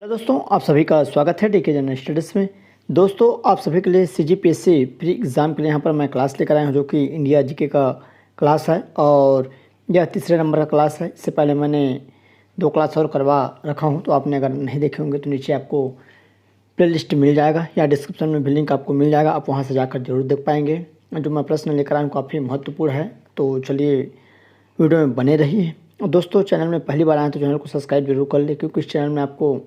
Hello दोस्तों, आप सभी का स्वागत है डीके जनरल स्टडीज़ में। दोस्तों, आप सभी के लिए सीजीपीएससी प्री एग्ज़ाम के लिए यहाँ पर मैं क्लास लेकर आया हूँ, जो कि इंडिया जीके का क्लास है और यह तीसरे नंबर का क्लास है। इससे पहले मैंने 2 क्लास और करवा रखा हूँ, तो आपने अगर नहीं देखे होंगे तो नीचे आपको प्लेलिस्ट मिल जाएगा या डिस्क्रिप्शन में भी लिंक आपको मिल जाएगा, आप वहाँ से जाकर जरूर देख पाएंगे। जो मैं प्रश्न लेकर आया हूँ काफ़ी महत्वपूर्ण है, तो चलिए वीडियो में बने रहिए। और दोस्तों, चैनल में पहली बार आए तो चैनल को सब्सक्राइब जरूर कर ले, क्योंकि इस चैनल में आपको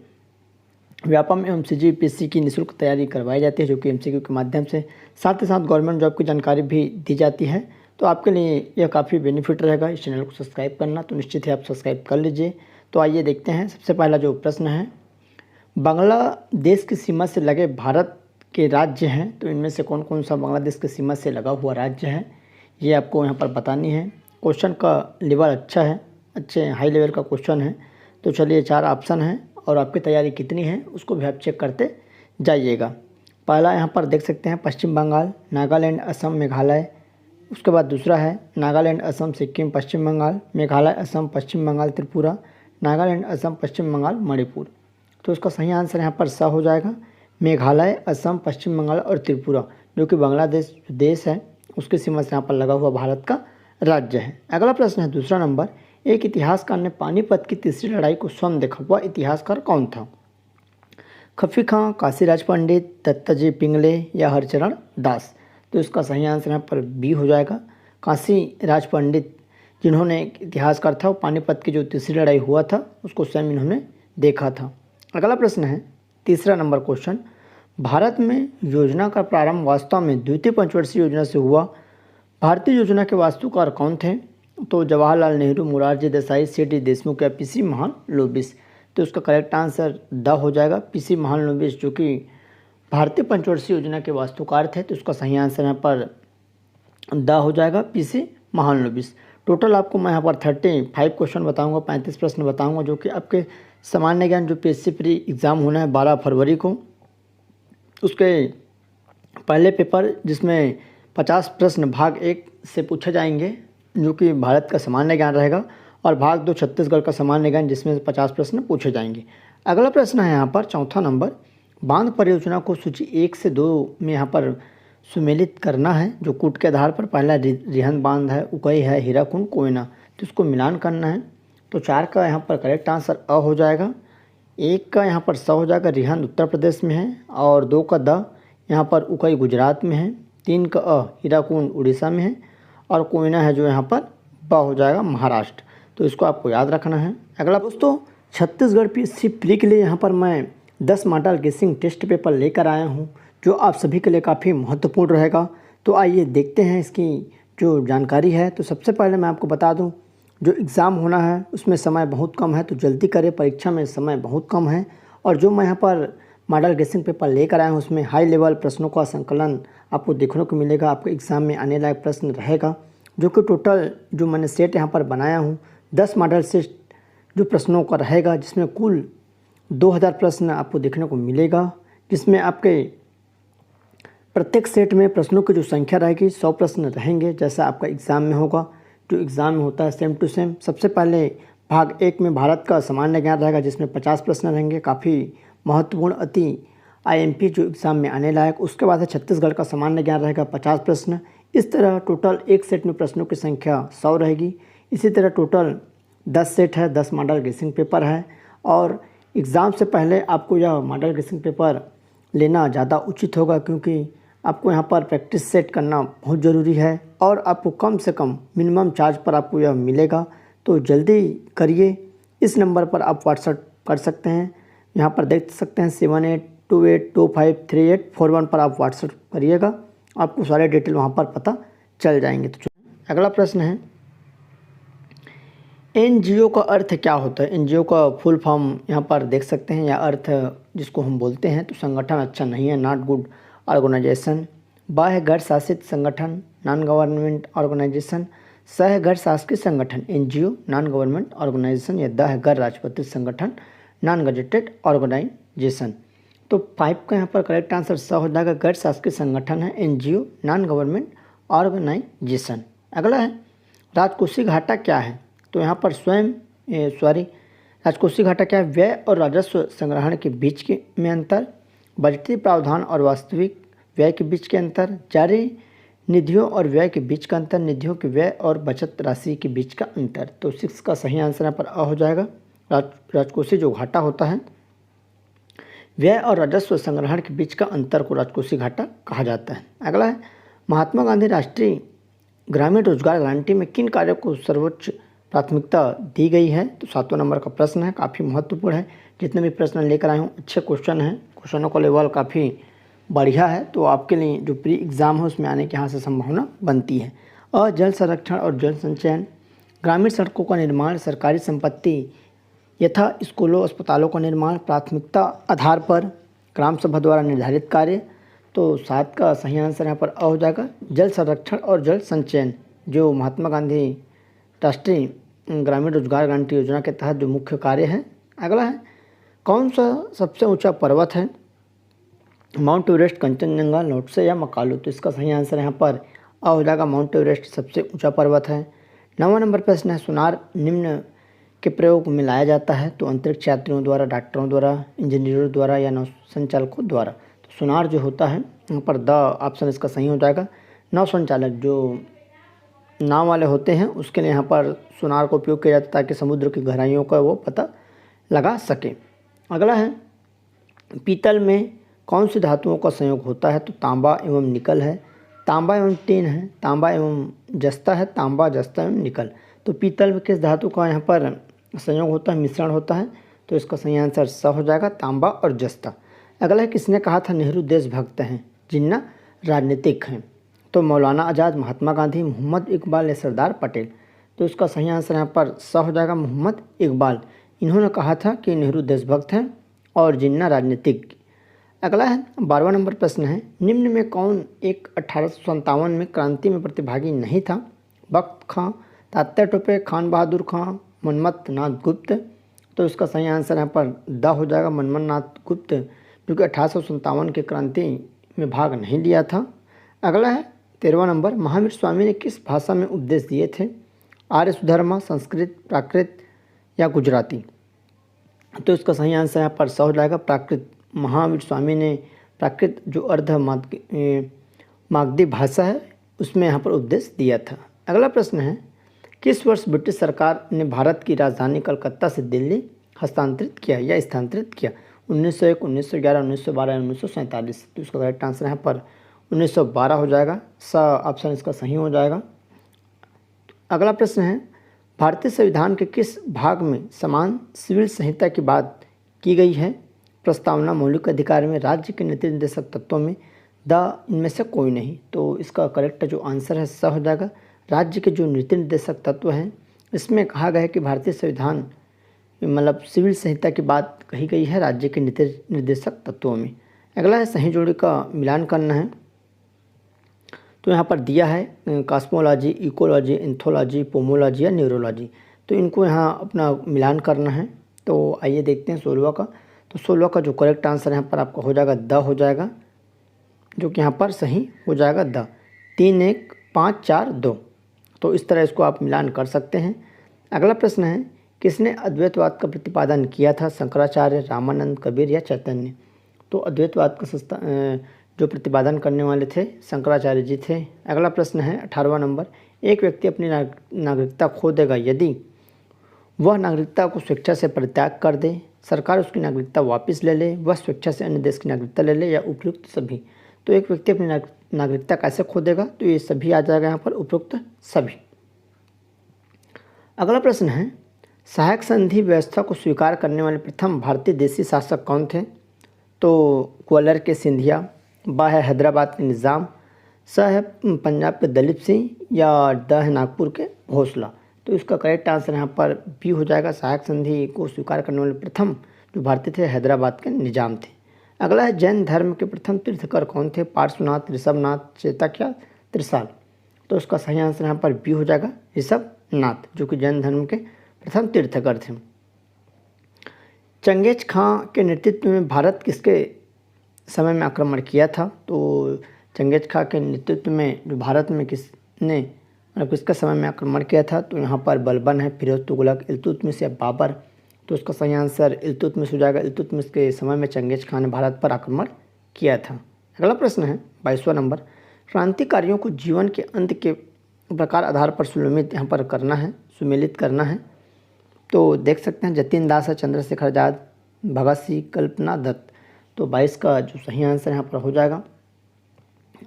व्यापम एवं सीजीपीएससी की निःशुल्क तैयारी करवाई जाती है, जो कि एमसीक्यू के माध्यम से, साथ ही साथ गवर्नमेंट जॉब की जानकारी भी दी जाती है। तो आपके लिए यह काफ़ी बेनिफिट रहेगा इस चैनल को सब्सक्राइब करना, तो निश्चित ही आप सब्सक्राइब कर लीजिए। तो आइए देखते हैं। सबसे पहला जो प्रश्न है, बांग्लादेश की सीमा से लगे भारत के राज्य हैं, तो इनमें से कौन कौन सा बांग्लादेश की सीमा से लगा हुआ राज्य है, ये आपको यहाँ पर बतानी है। क्वेश्चन का लेवल अच्छा है, अच्छे हाई लेवल का क्वेश्चन है। तो चलिए 4 ऑप्शन है और आपकी तैयारी कितनी है उसको भी आप चेक करते जाइएगा। पहला यहाँ पर देख सकते हैं पश्चिम बंगाल, नागालैंड, असम, मेघालय। उसके बाद दूसरा है नागालैंड, असम, सिक्किम, पश्चिम बंगाल, मेघालय, असम, पश्चिम बंगाल, त्रिपुरा, नागालैंड, असम, पश्चिम बंगाल, मणिपुर। तो इसका सही आंसर यहाँ पर स हो जाएगा, मेघालय, असम, पश्चिम बंगाल और त्रिपुरा, जो कि बांग्लादेश देश है उसकी सीमा से यहाँ पर लगा हुआ भारत का राज्य है। अगला प्रश्न है दूसरा नंबर, एक इतिहासकार ने पानीपत की तीसरी लड़ाई को स्वयं देखा, वह इतिहासकार कौन था? खफी खां, काशीराज पंडित, दत्ताजी पिंगले या हरचरण दास। तो इसका सही आंसर यहाँ पर बी हो जाएगा, काशीराज पंडित, जिन्होंने एक इतिहासकार था। पानीपत की जो तीसरी लड़ाई हुआ था उसको स्वयं इन्होंने देखा था। अगला प्रश्न है तीसरा नंबर क्वेश्चन, भारत में योजना का प्रारंभ वास्तव में द्वितीय पंचवर्षीय योजना से हुआ, भारतीय योजना के वास्तुकार कौन थे? तो जवाहरलाल नेहरू, मोरारजी देसाई, सी.डी. देशमुख या पी.सी. महालनोबिस। तो उसका करेक्ट आंसर द हो जाएगा, पी.सी. महालनोबिस, जो कि भारतीय पंचवर्षीय योजना के वास्तुकार थे। तो उसका सही आंसर यहाँ पर द हो जाएगा, पी.सी. महालनोबिस। टोटल आपको मैं यहाँ पर 35 क्वेश्चन बताऊंगा, 35 प्रश्न बताऊंगा, जो कि आपके सामान्य ज्ञान जो पीएससी प्री एग्ज़ाम होना है 12 फरवरी को, उसके पहले पेपर जिसमें 50 प्रश्न भाग 1 से पूछे जाएंगे, जो कि भारत का सामान्य ज्ञान रहेगा, और भाग 2 छत्तीसगढ़ का सामान्य ज्ञान, जिसमें 50 प्रश्न पूछे जाएंगे। अगला प्रश्न है यहाँ पर चौथा नंबर, बांध परियोजना को सूची 1 से 2 में यहाँ पर सुमेलित करना है, जो कूट के आधार पर पहला रिहंद बांध है, उकई है, हीराकुंड, कोयना। तो इसको मिलान करना है। तो 4 का यहाँ पर करेक्ट आंसर अ हो जाएगा, 1 का यहाँ पर स हो जाएगा, रिहंद उत्तर प्रदेश में है, और 2 का द यहाँ पर उकई गुजरात में है, 3 का अ हीराकुंड उड़ीसा में है, और कोयना है जो यहाँ पर ब हो जाएगा महाराष्ट्र। तो इसको आपको याद रखना है। अगला दोस्तों, छत्तीसगढ़ पीएससी प्री के लिए यहाँ पर मैं 10 मॉडल गेसिंग टेस्ट पेपर लेकर आया हूँ, जो आप सभी के लिए काफ़ी महत्वपूर्ण रहेगा। तो आइए देखते हैं इसकी जो जानकारी है। तो सबसे पहले मैं आपको बता दूँ, जो एग्ज़ाम होना है उसमें समय बहुत कम है, तो जल्दी करें, परीक्षा में समय बहुत कम है। और जो मैं यहाँ पर मॉडल गेसिंग पेपर लेकर आया हूँ उसमें हाई लेवल प्रश्नों का संकलन आपको देखने को मिलेगा, आपको एग्ज़ाम में आने लायक प्रश्न रहेगा, जो कि टोटल जो मैंने सेट यहाँ पर बनाया हूँ 10 मॉडल सेट जो प्रश्नों का रहेगा, जिसमें कुल 2000 प्रश्न आपको देखने को मिलेगा, जिसमें आपके प्रत्येक सेट में प्रश्नों की जो संख्या रहेगी 100 प्रश्न रहेंगे, जैसा आपका एग्ज़ाम में होगा। जो एग्ज़ाम में होता है सेम टू सेम। सबसे पहले भाग 1 में भारत का सामान्य ज्ञान रहेगा, जिसमें 50 प्रश्न रहेंगे, काफ़ी महत्वपूर्ण, अति आईएमपी जो एग्ज़ाम में आने लायक। उसके बाद है छत्तीसगढ़ का सामान्य ज्ञान रहेगा 50 प्रश्न। इस तरह टोटल एक सेट में प्रश्नों की संख्या 100 रहेगी। इसी तरह टोटल 10 सेट है, 10 मॉडल गेसिंग पेपर है, और एग्ज़ाम से पहले आपको यह मॉडल गेसिंग पेपर लेना ज़्यादा उचित होगा, क्योंकि आपको यहाँ पर प्रैक्टिस सेट करना बहुत ज़रूरी है, और आपको कम से कम मिनिमम चार्ज पर आपको यह मिलेगा। तो जल्दी करिए। इस नंबर पर आप व्हाट्सएप कर सकते हैं, यहाँ पर देख सकते हैं 7828253841 पर आप व्हाट्सएप करिएगा, आपको सारे डिटेल वहाँ पर पता चल जाएंगे। तो अगला प्रश्न है, एनजीओ का अर्थ क्या होता है? एनजीओ का फुल फॉर्म यहाँ पर देख सकते हैं, या अर्थ जिसको हम बोलते हैं, तो संगठन अच्छा नहीं है, नॉट गुड ऑर्गेनाइजेशन। बा है गैर शासित संगठन, नॉन गवर्नमेंट ऑर्गेनाइजेशन। स है गैर शासकीय संगठन, एनजीओ, नॉन गवर्नमेंट ऑर्गेनाइजेशन। या द है गैर राजपत्रित संगठन, नॉन गजेटेड ऑर्गेनाइजेशन। तो 5 का यहाँ पर करेक्ट आंसर स हो जाएगा, गैर शासकीय संगठन है, एनजीओ, नॉन गवर्नमेंट ऑर्गेनाइजेशन। अगला है राजकोषीय घाटा क्या है? तो यहाँ पर राजकोषीय घाटा क्या है? व्यय और राजस्व संग्रहण के बीच के में अंतर, बजटीय प्रावधान और वास्तविक व्यय के बीच के अंतर, जारी निधियों और व्यय के बीच का अंतर, निधियों के व्यय और बचत राशि के बीच का अंतर। तो 6 का सही आंसर यहाँ पर अ हो जाएगा। राजकोषीय जो घाटा होता है, व्यय और राजस्व संग्रहण के बीच का अंतर को राजकोषीय घाटा कहा जाता है। अगला है, महात्मा गांधी राष्ट्रीय ग्रामीण रोजगार गारंटी में किन कार्यों को सर्वोच्च प्राथमिकता दी गई है? तो 7वां नंबर का प्रश्न है, काफ़ी महत्वपूर्ण है। जितने भी प्रश्न लेकर आए हूँ अच्छे क्वेश्चन हैं, क्वेश्चनों का लेवल काफ़ी बढ़िया है, तो आपके लिए जो प्री एग्ज़ाम है उसमें आने की यहाँ से संभावना बनती है। और जल संरक्षण और जल संचयन, ग्रामीण सड़कों का निर्माण, सरकारी संपत्ति यथा स्कूलों अस्पतालों का निर्माण, प्राथमिकता आधार पर ग्राम सभा द्वारा निर्धारित कार्य। तो 7 का सही आंसर यहाँ पर अ हो जाएगा। जल संरक्षण और जल संचयन जो महात्मा गांधी राष्ट्रीय ग्रामीण रोजगार गारंटी योजना के तहत जो मुख्य कार्य है। अगला है, कौन सा सबसे ऊंचा पर्वत है? माउंट एवरेस्ट, कंचनजंगा, लोटसे या मकालू? तो इसका सही आंसर यहाँ पर अ हो जाएगा। माउंट एवरेस्ट सबसे ऊंचा पर्वत है। 9वां नंबर प्रश्न है, सोनार निम्न के प्रयोग में लाया जाता है? तो अंतरिक्ष यात्रियों द्वारा, डॉक्टरों द्वारा, इंजीनियरों द्वारा या नौ संचालकों द्वारा? तो सोनार जो होता है यहाँ पर द ऑप्शन इसका सही हो जाएगा। नौ संचालक जो नाव वाले होते हैं उसके लिए यहाँ पर सोनार का उपयोग किया जाता है ताकि समुद्र की गहराइयों का वो पता लगा सके। अगला है, पीतल में कौन सी धातुओं का संयोग होता है? तो तांबा एवं निकल है, तांबा एवं टिन है, तांबा एवं जस्ता है, तांबा जस्ता एवं निकल। तो पीतल में किस धातु का यहाँ पर संयोग होता है, मिश्रण होता है? तो इसका सही आंसर स हो जाएगा, तांबा और जस्ता। अगला है, किसने कहा था नेहरू देशभक्त हैं, जिन्ना राजनीतिक हैं? तो मौलाना आज़ाद, महात्मा गांधी, मोहम्मद इकबाल या सरदार पटेल? तो इसका सही आंसर यहाँ पर स हो जाएगा, मोहम्मद इकबाल। इन्होंने कहा था कि नेहरू देशभक्त हैं और जिन्ना राजनीतिक। अगला है, 12वां नंबर प्रश्न है, निम्न में कौन एक 1857 में क्रांति में प्रतिभागी नहीं था? बख्त खां, तात्या टोपे, खान बहादुर खां, मनमथ नाथ गुप्त? तो इसका सही आंसर यहाँ पर द हो जाएगा, मनमथ नाथ गुप्त, जो कि 1857 के क्रांति में भाग नहीं लिया था। अगला है 13वां नंबर, महावीर स्वामी ने किस भाषा में उपदेश दिए थे? आर्य सुधर्मा, संस्कृत, प्राकृत या गुजराती? तो इसका सही आंसर यहाँ पर स हो जाएगा, प्राकृत। महावीर स्वामी ने प्राकृत जो अर्ध मागधी भाषा है उसमें यहाँ पर उपदेश दिया था। अगला प्रश्न है, किस वर्ष ब्रिटिश सरकार ने भारत की राजधानी कलकत्ता से दिल्ली हस्तांतरित किया या स्थानांतरित किया? 1901, 1911, 1912, 1947? तो इसका करेक्ट आंसर यहाँ पर 1912 हो जाएगा। स ऑप्शन इसका सही हो जाएगा। अगला प्रश्न है, भारतीय संविधान के किस भाग में समान सिविल संहिता की बात की गई है? प्रस्तावना, मौलिक अधिकार में, राज्य के नीति निर्देशक तत्वों में, द इनमें से कोई नहीं? तो इसका करेक्ट जो आंसर है स हो जाएगा। राज्य के जो नीति निर्देशक तत्व हैं इसमें कहा गया है कि भारतीय संविधान मतलब सिविल संहिता की बात कही गई है राज्य के नीति निर्देशक तत्वों में। अगला है, सही जोड़ी का मिलान करना है। तो यहाँ पर दिया है कॉस्मोलॉजी, इकोलॉजी, एंथोलॉजी, पोमोलॉजी या न्यूरोलॉजी। तो इनको यहाँ अपना मिलान करना है। तो आइए देखते हैं 16वां का। तो 16वां का जो करेक्ट आंसर यहाँ पर आपका हो जाएगा द हो जाएगा, जो कि यहाँ पर सही हो जाएगा द। 3, 1, 5, 4, 2। तो इस तरह इसको आप मिलान कर सकते हैं। अगला प्रश्न है, किसने अद्वैतवाद का प्रतिपादन किया था? शंकराचार्य, रामानंद, कबीर या चैतन्य? तो अद्वैतवाद का जो प्रतिपादन करने वाले थे शंकराचार्य जी थे। अगला प्रश्न है 18वां नंबर, एक व्यक्ति अपनी नागरिकता खो देगा यदि वह नागरिकता को स्वेच्छा से परित्याग कर दे, सरकार उसकी नागरिकता वापस ले ले, वह स्वेच्छा से अन्य देश की नागरिकता ले ले या उपयुक्त सभी? तो एक व्यक्ति अपनी नागरिकता कैसे खो देगा? तो ये सभी आ जाएगा यहाँ पर, उपयुक्त सभी। अगला प्रश्न है, सहायक संधि व्यवस्था को स्वीकार करने वाले प्रथम भारतीय देशी शासक कौन थे? तो ग्वालियर के सिंधिया, बा है हैदराबाद के निज़ाम, स है पंजाब के दलीप सिंह या द है नागपुर के भोसला? तो इसका करेक्ट आंसर यहाँ पर बी हो जाएगा। सहायक संधि को स्वीकार करने वाले प्रथम जो भारतीय थे हैदराबाद के निजाम थे। अगला है, जैन धर्म के प्रथम तीर्थकर कौन थे? पार्श्वनाथ, ऋषभनाथ, चेतक या त्रिशाल? तो उसका सही आंसर यहाँ पर बी हो जाएगा, ऋषभनाथ, जो कि जैन धर्म के प्रथम तीर्थकर थे। चंगेज खां के नेतृत्व में भारत किसके समय में आक्रमण किया था? तो चंगेज खां के नेतृत्व में जो भारत में किसने मतलब किसके समय में आक्रमण किया था? तो यहाँ पर बलबन है, फिरोज तुगलक, इल्तुतमिश या बाबर, तो उसका सही आंसर इल्तुतमिश हो जाएगा। इल्तुतमिश के समय में चंगेज खान ने भारत पर आक्रमण किया था। अगला प्रश्न है 22वां नंबर, क्रांतिकारियों को जीवन के अंत के प्रकार आधार पर सुमिलित यहाँ पर करना है, सुमेलित करना है। तो देख सकते हैं जतिन दास है, चंद्रशेखर आज़ाद, भगत सिंह, कल्पना दत्त। तो 22 का जो सही आंसर यहाँ पर हो जाएगा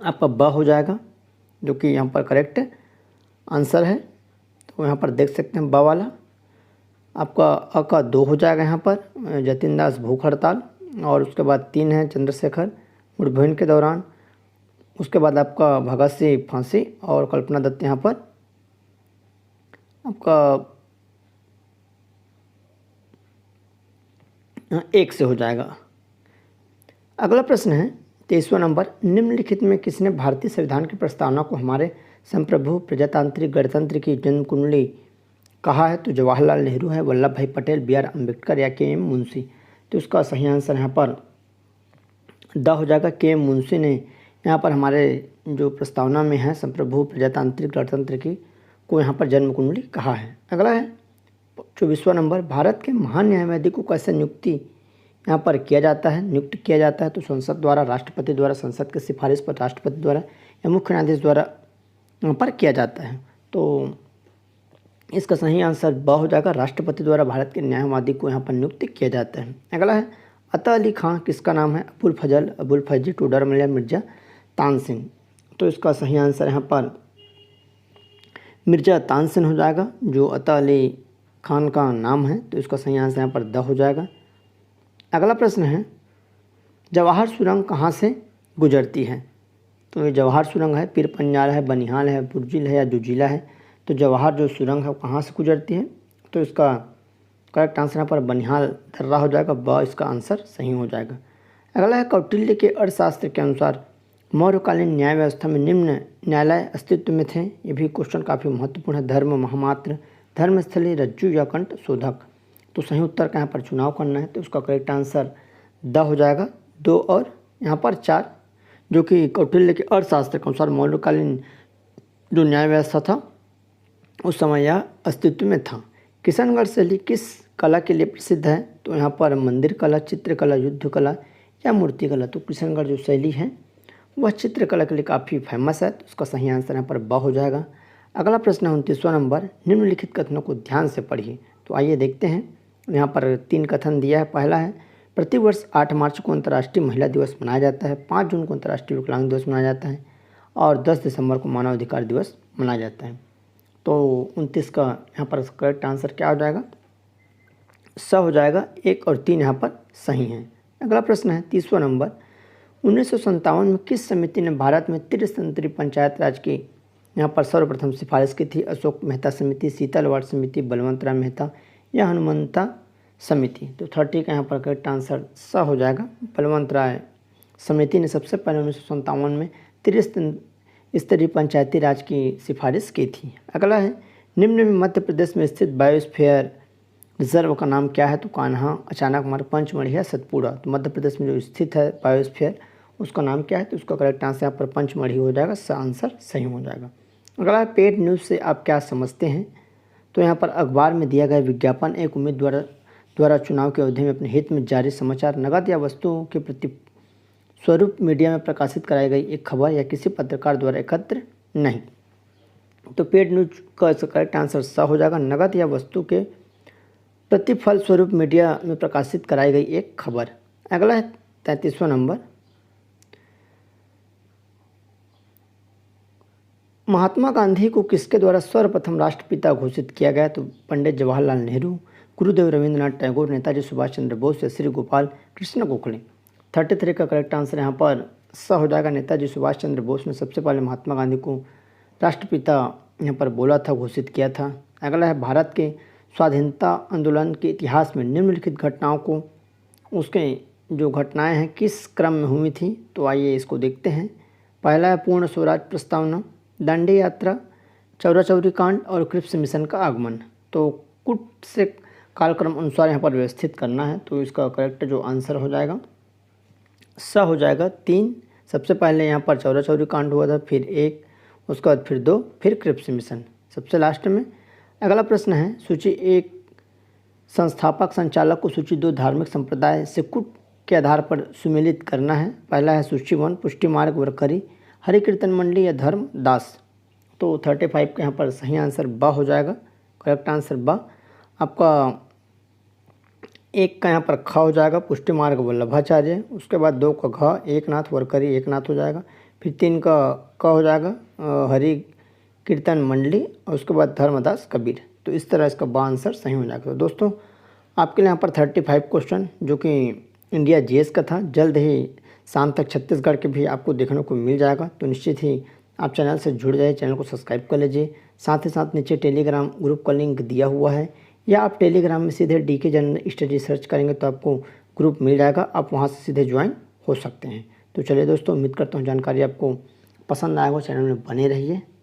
आपका ब हो जाएगा, जो कि यहाँ पर करेक्ट आंसर है। तो यहाँ पर देख सकते हैं ब वाला आपका अ का 2 हो जाएगा यहाँ पर, जतिन दास भूख हड़ताल, और उसके बाद 3 है चंद्रशेखर मुठभेड़ के दौरान, उसके बाद आपका भगत सिंह फांसी, और कल्पना दत्त यहाँ पर आपका 1 से हो जाएगा। अगला प्रश्न है 23वां नंबर, निम्नलिखित में किसने भारतीय संविधान की प्रस्तावना को हमारे संप्रभु प्रजातांत्रिक गणतंत्र की जन्म कुंडली कहा है? तो जवाहरलाल नेहरू है, वल्लभ भाई पटेल, बी आर अम्बेडकर या के एम मुंशी। तो उसका सही आंसर यहाँ पर द हो जाएगा। के एम मुंशी ने यहाँ पर हमारे जो प्रस्तावना में है संप्रभु प्रजातांत्रिक गणतंत्र की को यहाँ पर जन्म कुंडली कहा है। अगला है 24वां नंबर, भारत के महान न्यायवादी को कैसे नियुक्त किया जाता है? तो संसद द्वारा, राष्ट्रपति द्वारा, संसद की सिफारिश पर, राष्ट्रपति द्वारा या मुख्य न्यायाधीश द्वारा यहाँ पर किया जाता है। तो इसका सही आंसर ब हो जाएगा, राष्ट्रपति द्वारा भारत के न्यायवादी को यहाँ पर नियुक्त किया जाता है। अगला है अता अली खां किसका नाम है? अबुल फजल, अबुल फैजी, टूडर मलिया, मिर्जा तानसेन। तो इसका सही आंसर यहाँ पर मिर्जा तानसेन हो जाएगा, जो अता अली खान का नाम है। तो इसका सही आंसर यहाँ पर द हो जाएगा। अगला प्रश्न है जवाहर सुरंग कहाँ से गुजरती है? तो ये जवाहर सुरंग है, पीर पंजाल है, बनिहाल है, बुर्जिल है या जुजीला है? तो जवाहर जो सुरंग है कहाँ से गुजरती है? तो इसका करेक्ट आंसर यहाँ पर बनिहाल दर्रा हो जाएगा, ब इसका आंसर सही हो जाएगा। अगला है कौटिल्य के अर्थशास्त्र के अनुसार मौर्यकालीन न्याय व्यवस्था में निम्न न्यायालय अस्तित्व में थे। ये भी क्वेश्चन काफ़ी महत्वपूर्ण है। धर्म महामात्र, धर्मस्थली, रज्जु या कंठ शोधक। तो सही उत्तर का यहाँ पर चुनाव करना है। तो उसका करेक्ट आंसर द हो जाएगा, 2 और यहाँ पर 4, जो कि कौटिल्य के अर्थशास्त्र के अनुसार मौर्यकालीन जो न्याय व्यवस्था था उस समय यह अस्तित्व में था। किशनगढ़ शैली किस कला के लिए प्रसिद्ध है? तो यहाँ पर मंदिर कला, चित्रकला, युद्ध कला या मूर्ति कला। तो किशनगढ़ जो शैली है वह चित्रकला के लिए काफ़ी फेमस है। तो उसका सही आंसर यहाँ पर ब हो जाएगा। अगला प्रश्न है 29वां नंबर, निम्नलिखित कथनों को ध्यान से पढ़िए। तो आइए देखते हैं। यहाँ पर 3 कथन दिया है। पहला है प्रतिवर्ष 8 मार्च को अंतर्राष्ट्रीय महिला दिवस मनाया जाता है, 5 जून को अंतर्राष्ट्रीय विकलांग दिवस मनाया जाता है और 10 दिसंबर को मानव अधिकार दिवस मनाया जाता है। तो 29 का यहाँ पर करेक्ट आंसर क्या हो जाएगा? स हो जाएगा। 1 और 3 यहाँ पर सही हैं। अगला प्रश्न है 30वां नंबर, 1957 में किस समिति ने भारत में त्रिस्तरीय पंचायत राज की यहाँ पर सर्वप्रथम सिफारिश की थी? अशोक मेहता समिति, शीतल वार्ड समिति, बलवंत राय मेहता या हनुमंता समिति। तो 30 का यहाँ पर करेक्ट आंसर स हो जाएगा। बलवंत राय समिति ने सबसे पहले 1957 में त्रिस्तरीय पंचायती राज की सिफारिश की थी। अगला है निम्न में मध्य प्रदेश में स्थित बायोस्फीयर रिजर्व का नाम क्या है? तो कान्हा, अचानक मार्ग, पंचमढ़ी या सतपुड़ा। तो मध्य प्रदेश में जो स्थित है बायोस्फीयर उसका नाम क्या है? तो उसका करेक्ट आंसर यहाँ पर पंचमढ़ी हो जाएगा। आंसर सही हो जाएगा। अगला पेड न्यूज़ से आप क्या समझते हैं? तो यहाँ पर अखबार में दिया गया विज्ञापन एक उम्मीदवार द्वारा चुनाव की अवधि में अपने हित में जारी समाचार, नकद या वस्तुओं के प्रति स्वरूप मीडिया में प्रकाशित कराई गई एक खबर या किसी पत्रकार द्वारा एकत्र नहीं। तो पेड न्यूज का करेक्ट आंसर स हो जाएगा। नकद या वस्तु के प्रतिफल स्वरूप मीडिया में प्रकाशित कराई गई एक खबर। अगला है 33वां नंबर, महात्मा गांधी को किसके द्वारा सर्वप्रथम राष्ट्रपिता घोषित किया गया? तो पंडित जवाहरलाल नेहरू, गुरुदेव रविंद्रनाथ टैगोर, नेताजी सुभाष चंद्र बोस या श्री गोपाल कृष्ण गोखले। 33 का करेक्ट आंसर यहाँ पर स हो जाएगा। नेताजी सुभाष चंद्र बोस ने सबसे पहले महात्मा गांधी को राष्ट्रपिता यहाँ पर बोला था, घोषित किया था। अगला है भारत के स्वाधीनता आंदोलन के इतिहास में निम्नलिखित घटनाओं को उसके जो घटनाएं हैं किस क्रम में हुई थी? तो आइए इसको देखते हैं। पहला है पूर्ण स्वराज प्रस्तावना, दांडी यात्रा, चौरा चौरी कांड और क्रिप्स मिशन का आगमन। तो कुछ से कालक्रम अनुसार यहाँ पर व्यवस्थित करना है। तो इसका करेक्ट जो आंसर हो जाएगा स हो जाएगा। 3 सबसे पहले यहाँ पर चौरा चौरी कांड हुआ था, फिर 1, उसके बाद फिर 2, फिर क्रिप्स मिशन सबसे लास्ट में। अगला प्रश्न है सूची 1 संस्थापक संचालक को सूची 2 धार्मिक संप्रदाय सिक्कुट के आधार पर सुमेलित करना है। पहला है सूची 1 पुष्टि मार्ग वरकरी, हरि कीर्तन मंडली या धर्म दास। तो 35 का यहाँ पर सही आंसर ब हो जाएगा, करेक्ट आंसर ब। आपका 1 का यहाँ पर ख हो जाएगा, पुष्टि मार्ग वल्लभाचार्य। उसके बाद 2 का घ एकनाथ वरकरी एकनाथ हो जाएगा। फिर 3 का क हो जाएगा हरि कीर्तन मंडली, और उसके बाद धर्मदास कबीर। तो इस तरह इसका ब आंसर सही हो जाएगा। तो दोस्तों आपके लिए यहाँ पर 35 क्वेश्चन जो कि इंडिया जीएस का था, जल्द ही शाम तक छत्तीसगढ़ के भी आपको देखने को मिल जाएगा। तो निश्चित ही आप चैनल से जुड़ जाइए, चैनल को सब्सक्राइब कर लीजिए। साथ ही साथ नीचे टेलीग्राम ग्रुप का लिंक दिया हुआ है, या आप टेलीग्राम में सीधे डीके जनरल स्टडी सर्च करेंगे तो आपको ग्रुप मिल जाएगा, आप वहाँ से सीधे ज्वाइन हो सकते हैं। तो चलिए दोस्तों, उम्मीद करता हूँ जानकारी आपको पसंद आएगा, चैनल में बने रहिए।